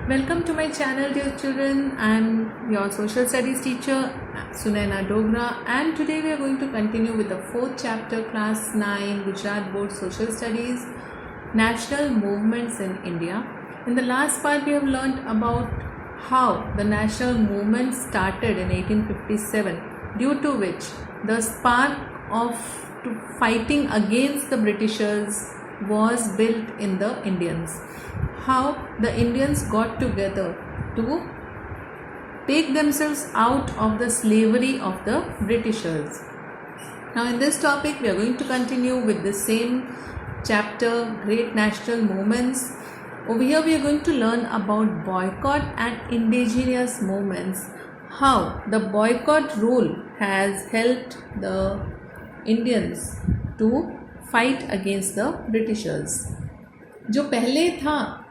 Welcome to my channel, dear children. I'm your social studies teacher, Sunaina Dogra, and today we are going to continue with the fourth chapter, class 9, Gujarat Board Social Studies, National Movements in India. In the last part, we have learned about how the national movement started in 1857, due to which the spark of fighting against the Britishers was built in the Indians. How the Indians got together to take themselves out of the slavery of the Britishers. Now in this topic we are going to continue with the same chapter, Great National Movements. Over here we are going to learn about boycott and indigenous movements, how the boycott rule has helped the Indians to fight against the Britishers. जो पहले था,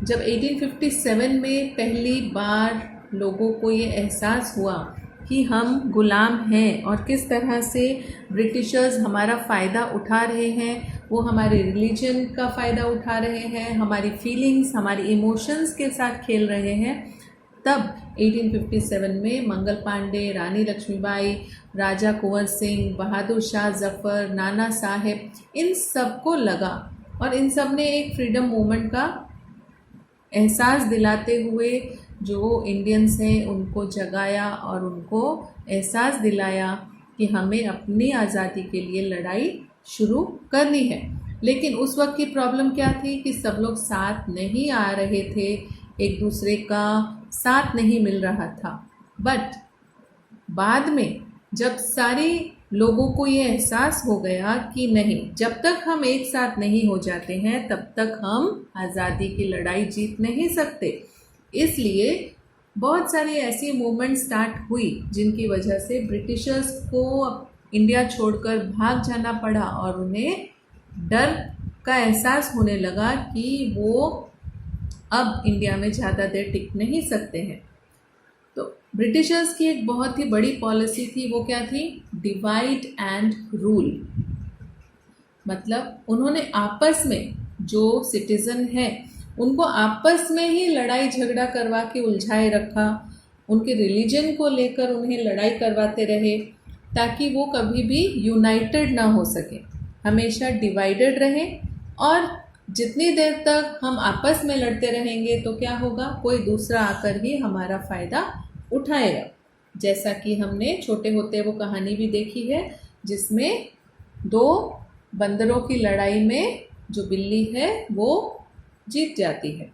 जब 1857 में पहली बार लोगों को ये एहसास हुआ कि हम गुलाम हैं और किस तरह से ब्रिटिशर्स हमारा फ़ायदा उठा रहे हैं, वो हमारे रिलीजन का फ़ायदा उठा रहे हैं, हमारी फीलिंग्स, हमारी इमोशंस के साथ खेल रहे हैं, तब 1857 में मंगल पांडे, रानी लक्ष्मीबाई, राजा कुंवर सिंह, बहादुर शाह जफ़र, नाना साहेब, इन सबको लगा और इन सब ने एक फ्रीडम मूवमेंट का एहसास दिलाते हुए जो इंडियंस हैं उनको जगाया और उनको एहसास दिलाया कि हमें अपनी आज़ादी के लिए लड़ाई शुरू करनी है। लेकिन उस वक्त की प्रॉब्लम क्या थी कि सब लोग साथ नहीं आ रहे थे, एक दूसरे का साथ नहीं मिल रहा था। बट बाद में जब सारी लोगों को ये एहसास हो गया कि नहीं, जब तक हम एक साथ नहीं हो जाते हैं तब तक हम आज़ादी की लड़ाई जीत नहीं सकते, इसलिए बहुत सारी ऐसी मूवमेंट स्टार्ट हुई जिनकी वजह से ब्रिटिशर्स को इंडिया छोड़कर भाग जाना पड़ा और उन्हें डर का एहसास होने लगा कि वो अब इंडिया में ज़्यादा देर टिक नहीं सकते हैं। तो ब्रिटिशर्स की एक बहुत ही बड़ी पॉलिसी थी, वो क्या थी? Divide and rule. मतलब उन्होंने आपस में जो सिटीज़न है उनको आपस में ही लड़ाई झगड़ा करवा के उलझाए रखा, उनके रिलीजन को लेकर उन्हें लड़ाई करवाते रहे ताकि वो कभी भी यूनाइटेड ना हो सके, हमेशा डिवाइडेड रहें। और जितनी देर तक हम आपस में लड़ते रहेंगे तो क्या होगा, कोई दूसरा आकर ही हमारा फ़ायदा उठाएगा। जैसा कि हमने छोटे होते वो कहानी भी देखी है जिसमें दो बंदरों की लड़ाई में जो बिल्ली है वो जीत जाती है।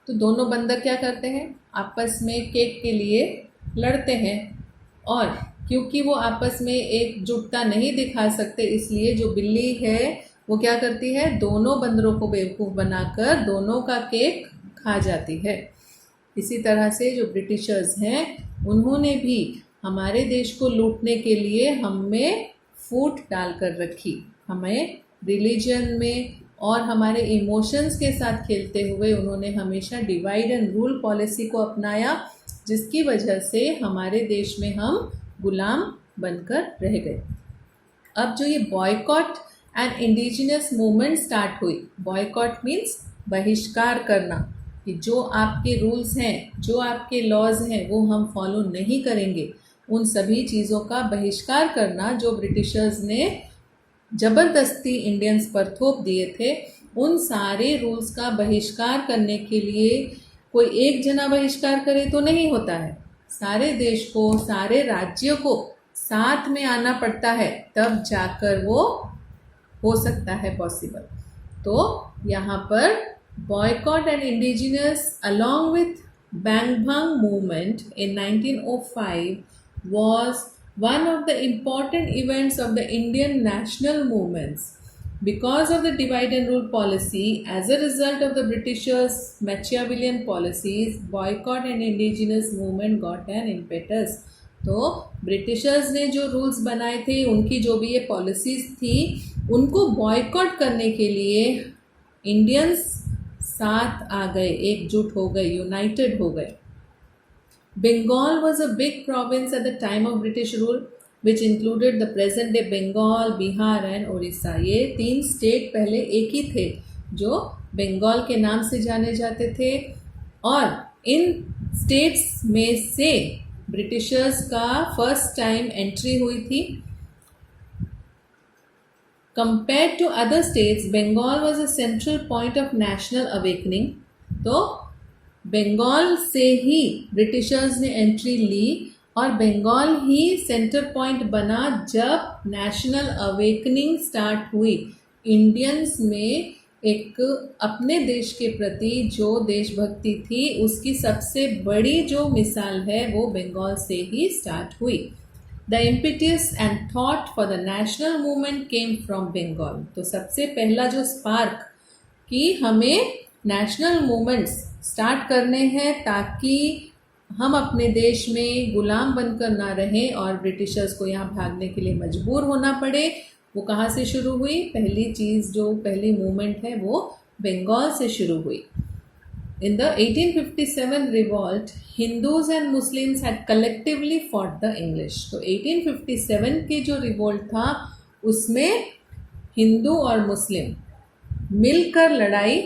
तो दोनों बंदर क्या करते हैं, आपस में केक के लिए लड़ते हैं और क्योंकि वो आपस में एकजुटता नहीं दिखा सकते इसलिए जो बिल्ली है वो क्या करती है, दोनों बंदरों को बेवकूफ़ बनाकर दोनों का केक खा जाती है। इसी तरह से जो ब्रिटिशर्स हैं उन्होंने भी हमारे देश को लूटने के लिए हम में फूट डाल कर रखी, हमें रिलीजन में और हमारे इमोशंस के साथ खेलते हुए उन्होंने हमेशा डिवाइड एंड रूल पॉलिसी को अपनाया, जिसकी वजह से हमारे देश में हम गुलाम बनकर रह गए। अब जो ये boycott and indigenous movement start हुई, बॉयकॉट मीन्स बहिष्कार करना, कि जो आपके रूल्स हैं, जो आपके लॉज हैं वो हम फॉलो नहीं करेंगे, उन सभी चीज़ों का बहिष्कार करना जो ब्रिटिशर्स ने ज़बरदस्ती इंडियंस पर थोप दिए थे, उन सारे रूल्स का बहिष्कार करने के लिए कोई एक जना बहिष्कार करे तो नहीं होता है, सारे देश को, सारे राज्य को साथ में आना पड़ता है, तब जाकर वो हो सकता है पॉसिबल। तो यहाँ पर boycott and indigenous along with Bang Bang movement in 1905 was one of the important events of the Indian national movements. Because of the divide and rule policy, as a result of the Britishers' Machiavellian policies, boycott and indigenous movement got an impetus. तो Britishers ने जो rules बनाए थे, उनकी जो भी ये policies थी, उनको बॉयकॉट करने के लिए इंडियंस साथ आ गए, एकजुट हो गए, यूनाइटेड हो गए। Bengal was a big province at the time of British rule which included the present day Bengal, Bihar and Orissa. ये 3 स्टेट पहले एक ही थे जो बंगाल के नाम से जाने जाते थे। और इन स्टेट्स में से ब्रिटिशर्स का फर्स्ट टाइम एंट्री हुई थी। Compared to other states, Bengal was a central point of national awakening. तो बंगाल से ही ब्रिटिशर्स ने एंट्री ली और बंगाल ही सेंटर पॉइंट बना जब नेशनल अवेकनिंग स्टार्ट हुई। इंडियंस में एक अपने देश के प्रति जो देशभक्ति थी उसकी सबसे बड़ी जो मिसाल है वो बंगाल से ही स्टार्ट हुई। The impetus and thought for the national movement came from Bengal. तो सबसे पहला जो स्पार्क कि हमें नेशनल मूवमेंट्स स्टार्ट करने हैं ताकि हम अपने देश में गुलाम बनकर ना रहें और ब्रिटिशर्स को यहाँ भागने के लिए मजबूर होना पड़े, वो कहाँ से शुरू हुई? पहली चीज़ जो पहली मूवमेंट है वो बंगाल से शुरू हुई। In the 1857 revolt, Hindus and Muslims had collectively fought the English. तो 1857 के जो रिवोल्ट था उसमें हिंदू और मुस्लिम मिलकर लड़ाई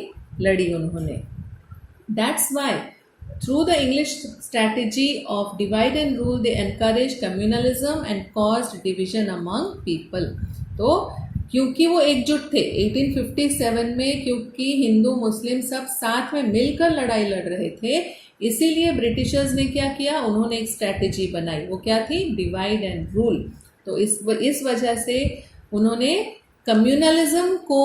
लड़ी उन्होंने। That's why through the English strategy of divide and rule, they encouraged communalism and caused division among people. तो क्योंकि वो एकजुट थे 1857 में, क्योंकि हिंदू मुस्लिम सब साथ में मिलकर लड़ाई लड़ रहे थे, इसीलिए ब्रिटिशर्स ने क्या किया? उन्होंने एक स्ट्रैटेजी बनाई। वो क्या थी? Divide and rule. तो इस वजह से उन्होंने कम्युनलिज्म को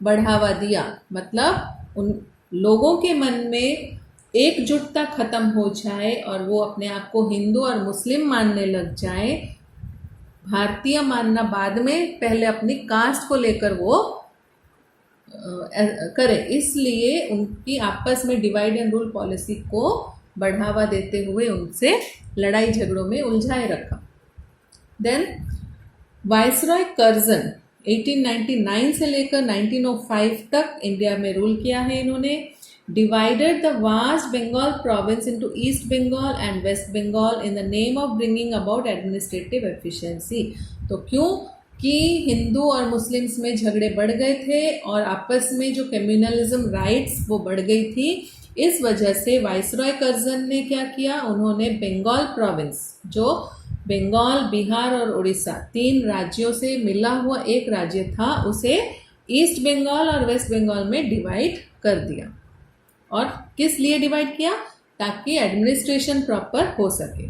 बढ़ावा दिया, मतलब उन लोगों के मन में एकजुटता खत्म हो जाए और वो अपने आप को हिंदू और मुस्लिम मानने लग जाए। भारतीय मानना बाद में, पहले अपनी कास्ट को लेकर वो करें, इसलिए उनकी आपस में डिवाइड एंड रूल पॉलिसी को बढ़ावा देते हुए उनसे लड़ाई झगड़ों में उलझाए रखा। देन वाइसरॉय कर्जन 1899 से लेकर 1905 तक इंडिया में रूल किया है इन्होंने। divided the vast Bengal province into East Bengal and West Bengal in the name of bringing about administrative efficiency. तो क्यों कि हिंदू और मुस्लिम्स में झगड़े बढ़ गए थे और आपस में जो कम्युनलिज्म राइट्स वो बढ़ गई थी, इस वजह से वाइसरॉय कर्जन ने क्या किया? उन्होंने बंगाल प्रोविंस, जो बंगाल, बिहार और उड़ीसा 3 राज्यों से मिला हुआ एक राज्य था, उसे ईस्ट बंगाल और वेस्ट बंगाल में डिवाइड कर दिया। और किस लिए डिवाइड किया? ताकि एडमिनिस्ट्रेशन प्रॉपर हो सके।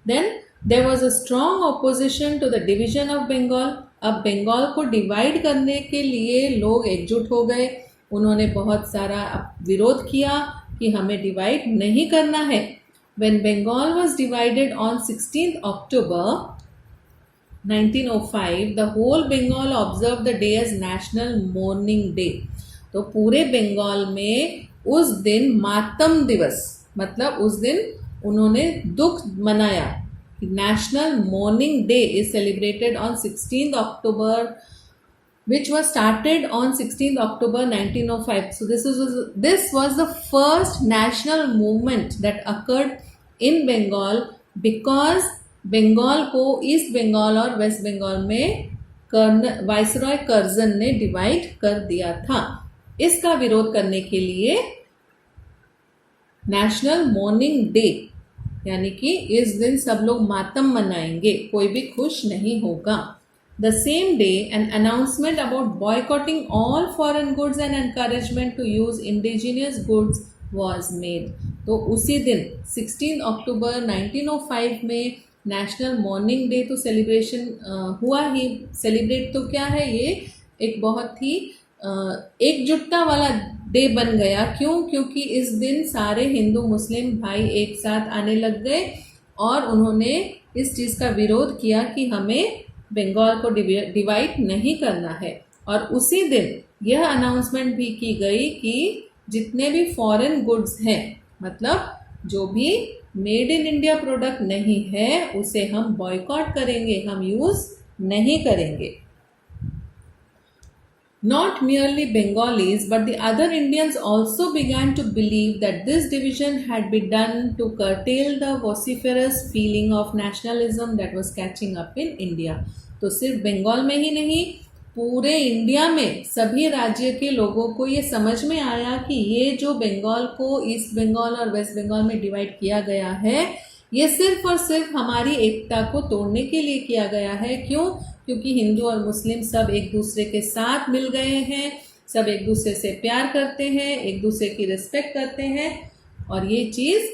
Then there was a strong opposition to the division of Bengal. अब बंगाल को डिवाइड करने के लिए लोग एकजुट हो गए, उन्होंने बहुत सारा विरोध किया कि हमें डिवाइड नहीं करना है। When Bengal was divided on 16 October 1905, the whole Bengal observe the day as national mourning day. तो पूरे बंगाल में उस दिन मातम दिवस, मतलब उस दिन उन्होंने दुख मनाया। National mourning day is celebrated on 16 October which was started on 16th October 1905. So this was the first national movement that occurred in Bengal because Bengal को ईस्ट बंगाल और वेस्ट बंगाल में वाइसरॉय कर्जन ने डिवाइड कर दिया था। इसका विरोध करने के लिए नेशनल मॉर्निंग डे, यानी कि इस दिन सब लोग मातम मनाएंगे, कोई भी खुश नहीं होगा। The same day, an announcement about boycotting all foreign goods and encouragement to use indigenous goods was made. तो उसी दिन 16 अक्टूबर 1905 में नेशनल मॉर्निंग डे तो सेलिब्रेशन हुआ ही। सेलिब्रेट तो क्या है, ये एक बहुत ही एकजुटता वाला डे बन गया। क्यों? क्योंकि इस दिन सारे हिंदू मुस्लिम भाई एक साथ आने लग गए और उन्होंने इस चीज़ का विरोध किया कि हमें बंगाल को डिवाइड नहीं करना है। और उसी दिन यह अनाउंसमेंट भी की गई कि जितने भी फॉरेन गुड्स हैं, मतलब जो भी मेड इन इंडिया प्रोडक्ट नहीं है, उसे हम बॉयकॉट करेंगे, हम यूज़ नहीं करेंगे। Not merely Bengalis, but the other Indians also began to believe that this division had been done to curtail the vociferous feeling of nationalism that was catching up in India. तो सिर्फ बंगाल में ही नहीं, पूरे India में सभी राज्य के लोगों को ये समझ में आया कि ये जो बंगाल को ईस्ट बंगाल और वेस्ट बंगाल में डिवाइड किया गया है, ये सिर्फ और सिर्फ हमारी एकता को तोड़ने के लिए किया गया है। क्यों? क्योंकि हिंदू और मुस्लिम सब एक दूसरे के साथ मिल गए हैं, सब एक दूसरे से प्यार करते हैं, एक दूसरे की रिस्पेक्ट करते हैं, और ये चीज़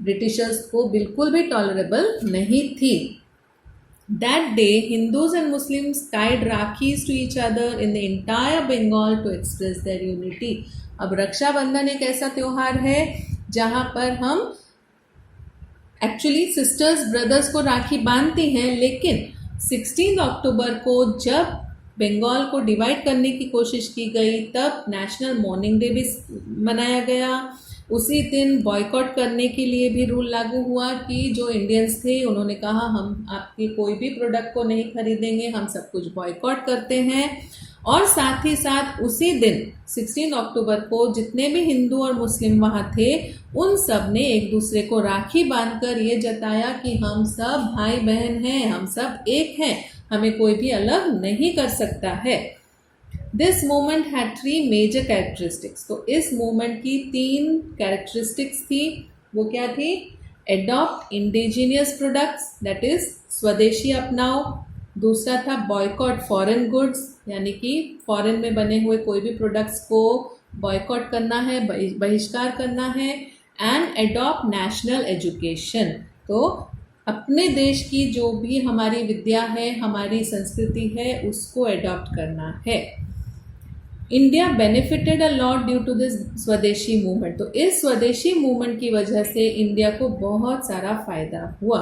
ब्रिटिशर्स को बिल्कुल भी टॉलरेबल नहीं थी। That day, Hindus and Muslims tied rakis to each other in the entire Bengal to express their unity. अब रक्षाबंधन एक ऐसा त्योहार है जहाँ पर हम एक्चुअली सिस्टर्स ब्रदर्स को राखी बांधती हैं, लेकिन 16 अक्टूबर को जब बंगाल को डिवाइड करने की कोशिश की गई तब नेशनल मॉर्निंग डे भी मनाया गया। उसी दिन बॉयकॉट करने के लिए भी रूल लागू हुआ कि जो इंडियंस थे उन्होंने कहा हम आपके कोई भी प्रोडक्ट को नहीं खरीदेंगे, हम सब कुछ बॉयकॉट करते हैं। और साथ ही साथ उसी दिन 16 अक्टूबर को जितने भी हिंदू और मुस्लिम वहाँ थे उन सब ने एक दूसरे को राखी बांधकर ये जताया कि हम सब भाई बहन हैं, हम सब एक हैं, हमें कोई भी अलग नहीं कर सकता है। This movement had 3 major characteristics. तो इस मूवमेंट की 3 कैरेक्टरिस्टिक्स थी। वो क्या थी? Adopt indigenous products, that is स्वदेशी अपनाओ। दूसरा था बॉयकॉट फॉरेन गुड्स, यानी कि फॉरेन में बने हुए कोई भी प्रोडक्ट्स को बॉयकॉट करना है, बहिष्कार करना है। एंड एडॉप्ट नेशनल एजुकेशन, तो अपने देश की जो भी हमारी विद्या है, हमारी संस्कृति है, उसको एडॉप्ट करना है। India benefited a lot due to this swadeshi movement. तो इस स्वदेशी मूवमेंट की वजह से इंडिया को बहुत सारा फायदा हुआ।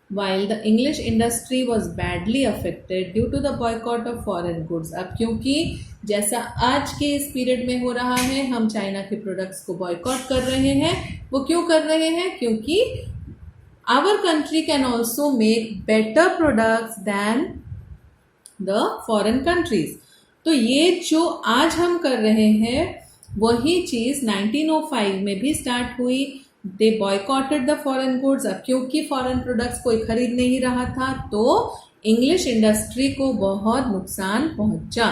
While the English industry was badly affected due to the boycott of foreign goods. अब क्योंकि जैसा आज के इस पीरियड में हो रहा है, हम चाइना के प्रोडक्ट्स को बॉयकॉट कर रहे हैं। वो क्यों कर रहे हैं? क्योंकि our country can also make better products than the foreign countries. तो ये जो आज हम कर रहे हैं वही चीज़ 1905 में भी स्टार्ट हुई। दे बॉयकॉटेड द फॉरेन गुड्स। अब क्योंकि फॉरेन प्रोडक्ट्स कोई खरीद नहीं रहा था तो इंग्लिश इंडस्ट्री को बहुत नुकसान पहुंचा।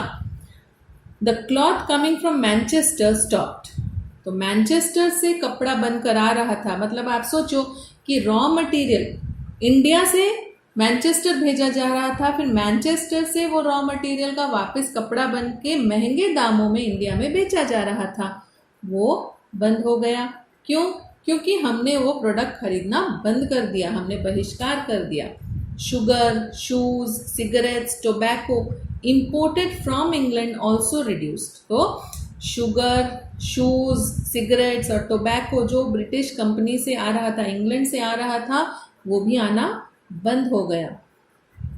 The cloth coming from Manchester stopped. तो मैनचेस्टर से कपड़ा बनकर आ रहा था, मतलब आप सोचो कि रॉ मटेरियल इंडिया से मैनचेस्टर भेजा जा रहा था, फिर मैनचेस्टर से वो रॉ मटेरियल का वापस कपड़ा बन के महंगे दामों में इंडिया में बेचा जा रहा था, वो बंद हो गया। क्यों? क्योंकि हमने वो प्रोडक्ट खरीदना बंद कर दिया, हमने बहिष्कार कर दिया। Sugar, shoes, cigarettes, tobacco imported from England also reduced. तो शुगर, शूज, सिगरेट्स और टोबैको जो ब्रिटिश कंपनी से आ रहा था, इंग्लैंड से आ रहा था, वो भी आना बंद हो गया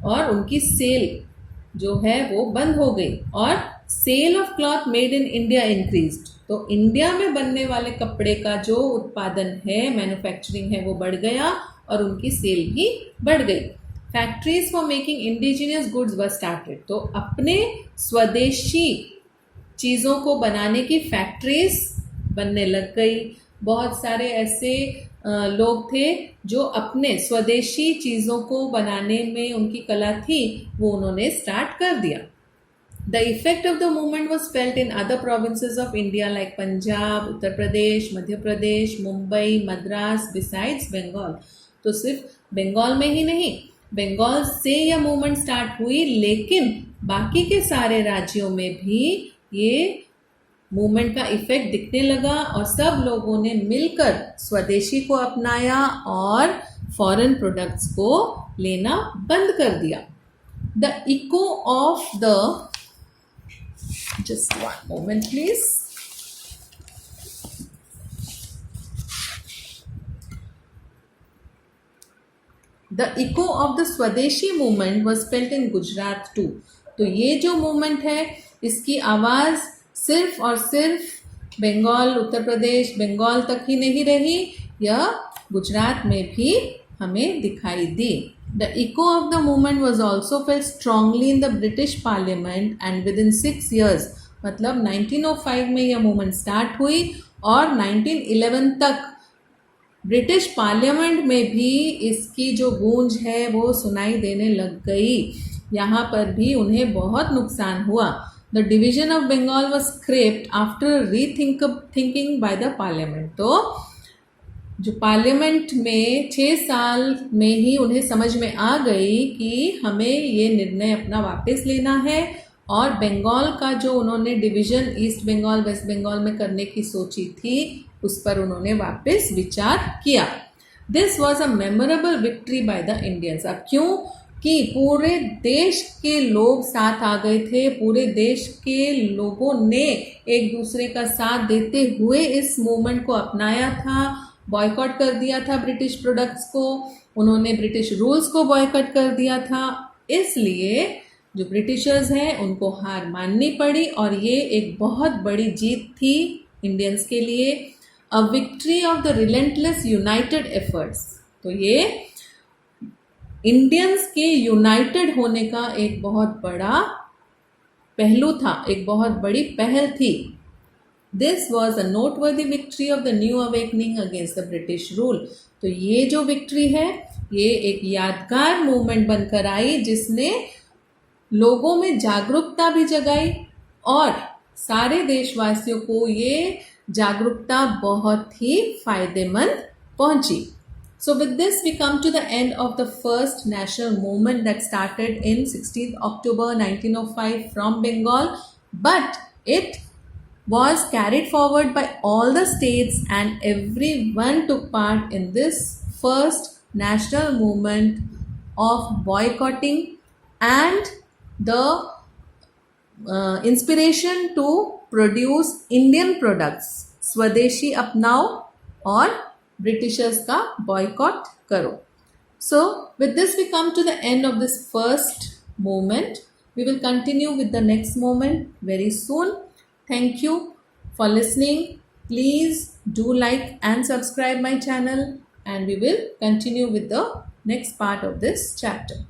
और उनकी सेल जो है वो बंद हो गई। और sale of cloth made in India increased. तो इंडिया में बनने वाले कपड़े का जो उत्पादन है, मैन्युफैक्चरिंग है, वो बढ़ गया और उनकी सेल भी बढ़ गई। Factories for making indigenous goods were started. तो अपने स्वदेशी चीज़ों को बनाने की फैक्ट्रीज बनने लग गई। बहुत सारे ऐसे लोग थे जो अपने स्वदेशी चीज़ों को बनाने में उनकी कला थी, वो उन्होंने स्टार्ट कर दिया। The effect of the movement was felt in other provinces of India like Punjab, Uttar Pradesh, Madhya Pradesh, Mumbai, Madras, besides Bengal। तो सिर्फ बंगाल में ही नहीं, बंगाल से यह मूवमेंट स्टार्ट हुई, लेकिन बाकी के सारे राज्यों में भी ये मूवमेंट का इफेक्ट दिखने लगा और सब लोगों ने मिलकर स्वदेशी को अपनाया और फॉरेन प्रोडक्ट्स को लेना बंद कर दिया। The eco of the Just one moment, please. The echo of the Swadeshi movement was felt in Gujarat too. तो ये जो मूवमेंट है इसकी आवाज़ सिर्फ और सिर्फ बंगाल, उत्तर प्रदेश, बंगाल तक ही नहीं रही, यह गुजरात में भी हमें दिखाई दी। The echo of the movement was also felt strongly in the British Parliament and within 6 years, मतलब 1905 में यह मूवमेंट स्टार्ट हुई और 1911 तक ब्रिटिश पार्लियामेंट में भी इसकी जो गूंज है वो सुनाई देने लग गई। यहाँ पर भी उन्हें बहुत नुकसान हुआ। The division of Bengal was scrapped after rethinking by the parliament. तो जो पार्लियामेंट में 6 साल में ही उन्हें समझ में आ गई कि हमें ये निर्णय अपना वापस लेना है, और बंगाल का जो उन्होंने division east Bengal west Bengal में करने की सोची थी उस पर उन्होंने वापस विचार किया। This was a memorable victory by the Indians. अब क्यों कि पूरे देश के लोग साथ आ गए थे, पूरे देश के लोगों ने एक दूसरे का साथ देते हुए इस मूवमेंट को अपनाया था, बॉयकॉट कर दिया था ब्रिटिश प्रोडक्ट्स को, उन्होंने ब्रिटिश रूल्स को बॉयकॉट कर दिया था। इसलिए जो ब्रिटिशर्स हैं उनको हार माननी पड़ी, और ये एक बहुत बड़ी जीत थी इंडियंस के लिए। अ victory of the relentless United efforts. तो ये इंडियंस के यूनाइटेड होने का एक बहुत बड़ा पहलू था, एक बहुत बड़ी पहल थी। This was a noteworthy victory of the new awakening against the British rule. तो ये जो विक्ट्री है ये एक यादगार मूवमेंट बनकर आई, जिसने लोगों में जागरूकता भी जगाई, और सारे देशवासियों को ये जागरूकता बहुत ही फायदेमंद पहुंची। So with this we come to the end of the first national movement that started in 16th October 1905 from Bengal, but it was carried forward by all the states and everyone took part in this first national movement of boycotting, and the inspiration to produce Indian products, स्वदेशी अपनाओ और Britishers का boycott करो। So with this we come to the end of this first movement. We will continue with the next movement very soon. Thank you for listening. Please do like and subscribe my channel, and we will continue with the next part of this chapter.